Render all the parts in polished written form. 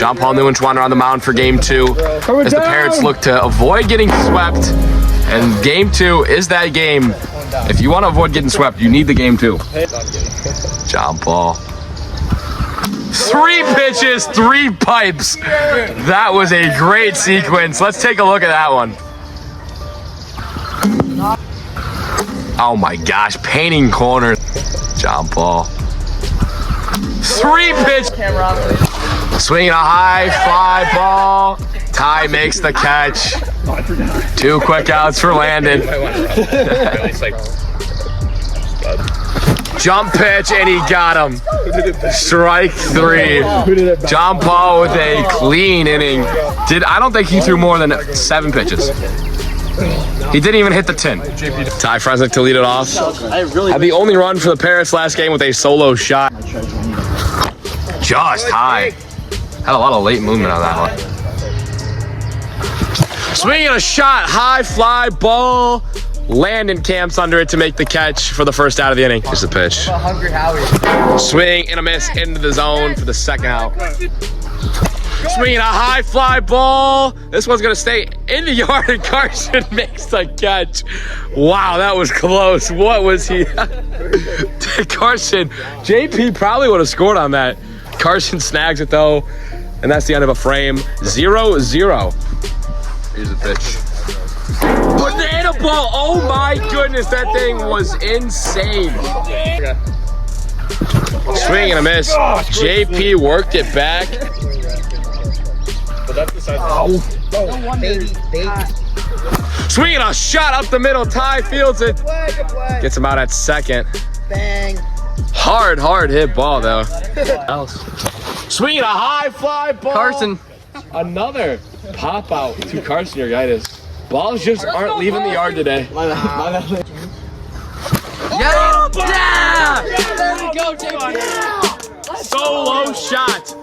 John Paul Newenswander on the mound for game 2 as the Parrots look to avoid getting swept. And game 2 is that game. If you want to avoid getting swept, you need the game 2. John Paul. 3 pitches, 3 pipes. That was a great sequence. Let's take a look at that one. Oh my gosh, painting corners. John Paul. 3 pitch. Swinging a high fly ball. Ty makes the catch. 2 quick outs for Landon. Jump pitch, and he got him. Strike 3. John Paul with a clean inning. I don't think he threw more than 7 pitches. He didn't even hit the 10. Ty Fresnick to lead it off. Had the only run for the Parrots last game with a solo shot. Just high. Had a lot of late movement on that one. Swinging a shot, high fly ball. Landon camps under it to make the catch for the first out of the inning. Here's the pitch. Swing and a miss into the zone for the second out. Swinging a high fly ball. This one's gonna stay in the yard, and Carson makes the catch. Wow, that was close. What was he? Carson, JP probably would have scored on that. Carson snags it though, and that's the end of a frame. 0-0. Here's the pitch. Banana ball! Oh my goodness, that thing was insane. Swing and a miss. JP worked it back. Swinging a shot up the middle. Ty fields it. Gets him out at second. Bang. Hard hit ball though. Swinging a high fly ball. Carson. Another pop out to Carson Urgitis. Balls just aren't leaving the yard today. Yeah! There we go, JP. Solo shot.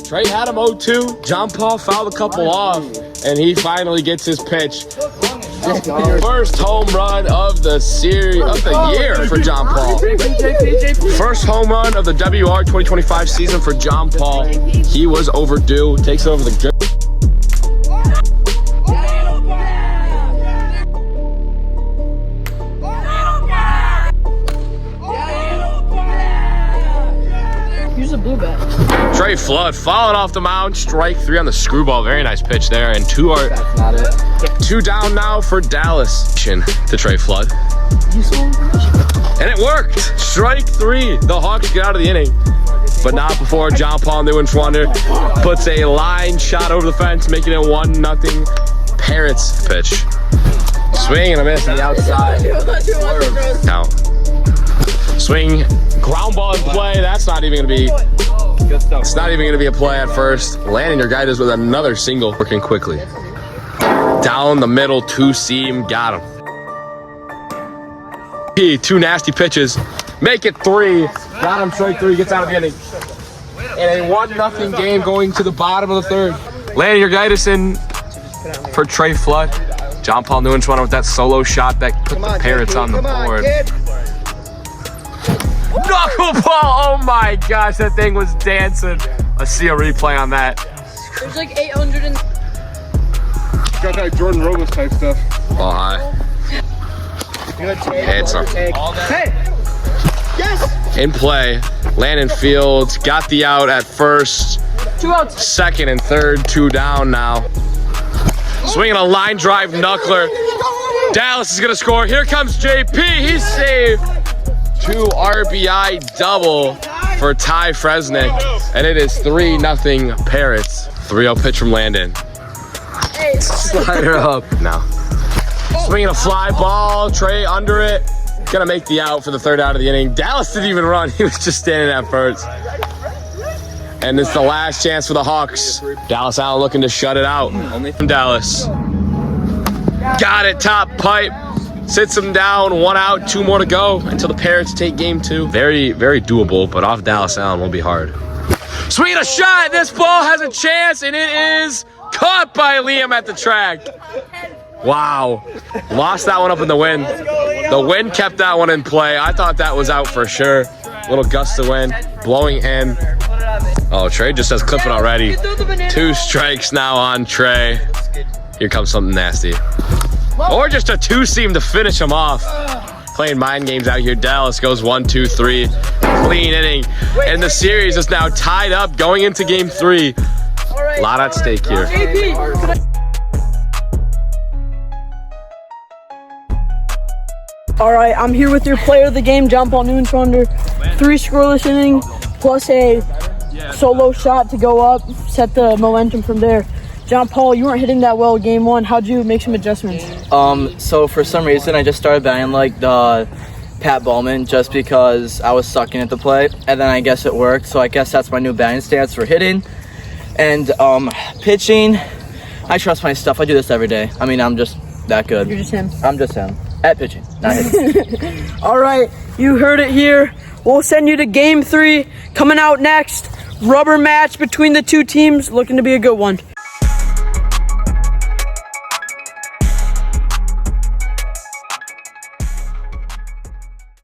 Trey had him 0-2. John Paul fouled a couple off, and he finally gets his pitch. First home run of the series of the year for John Paul. First home run of the WR 2025 season for John Paul. He was overdue. Takes over the grip. Here's a blue bat. Trey Flood falling off the mound. Strike 3 on the screwball. Very nice pitch there. And 2 are two down now for Dallas. To Trey Flood. And it worked. Strike 3. The Hawks get out of the inning. But not before John Paul Newenswander puts a line shot over the fence, making it 1-0 Parrots pitch. Swing and a miss on the outside. Count. Swing, ground ball in play. That's not even going to be. It's not even going to be a play at first. Landon Urgitis with another single, working quickly. Down the middle, 2-seam, got him. 2 nasty pitches, make it 3. Got him, strike 3, gets out of the inning. And a 1-0 game going to the bottom of the 3rd. Landon Urgitis in for Trey Flood. John Paul Newenswander with that solo shot that put the Parrots on the board. Knuckleball! Oh my gosh, that thing was dancing. Let's see a replay on that. There's like 800 and... Got that Jordan Robles type stuff. Ball high. Hits him. Hey! Yes! In play, Landon Fields got the out at first. 2 outs. Second and third, 2 down now. Swinging a line drive knuckler. Dallas is gonna score. Here comes JP, he's saved. 2 RBI double for Ty Fresnick, and it is 3-0 Parrots. 3-0 pitch from Landon. Slider up now. Swinging a fly ball, Trey under it. Gonna make the out for the 3rd out of the inning. Dallas didn't even run, he was just standing at first. And it's the last chance for the Hawks. Dallas Allen looking to shut it out. Only from Dallas. Got it, top pipe. Sits him down, 1 out, 2 more to go until the Parrots take game 2. Very, very doable, but off Dallas Allen will be hard. Swing a shot, this ball has a chance, and it is caught by Liam at the track. Wow, lost that one up in the wind. The wind kept that one in play. I thought that was out for sure. Little gust of wind blowing in. Oh, Trey just says clip it already. 2 strikes now on Trey. Here comes something nasty. Or just a 2-seam to finish him off. Playing mind games out here. Dallas goes 1, 2, 3. Clean inning. And the series is now tied up going into game 3. A lot at stake here. All right, I'm here with your player of the game, John Paul Newenswander. 3 scoreless innings plus a solo shot to go up, set the momentum from there. John Paul, you weren't hitting that well game 1. How'd you make some adjustments? So for some reason, I just started batting like the Pat Bowman just because I was sucking at the plate, and then I guess it worked. So I guess that's my new batting stance for hitting. And pitching, I trust my stuff. I do this every day. I mean, I'm just that good. You're just him. I'm just him. At pitching, not hitting. All right, you heard it here. We'll send you to game 3. Coming out next, rubber match between the 2 teams. Looking to be a good one.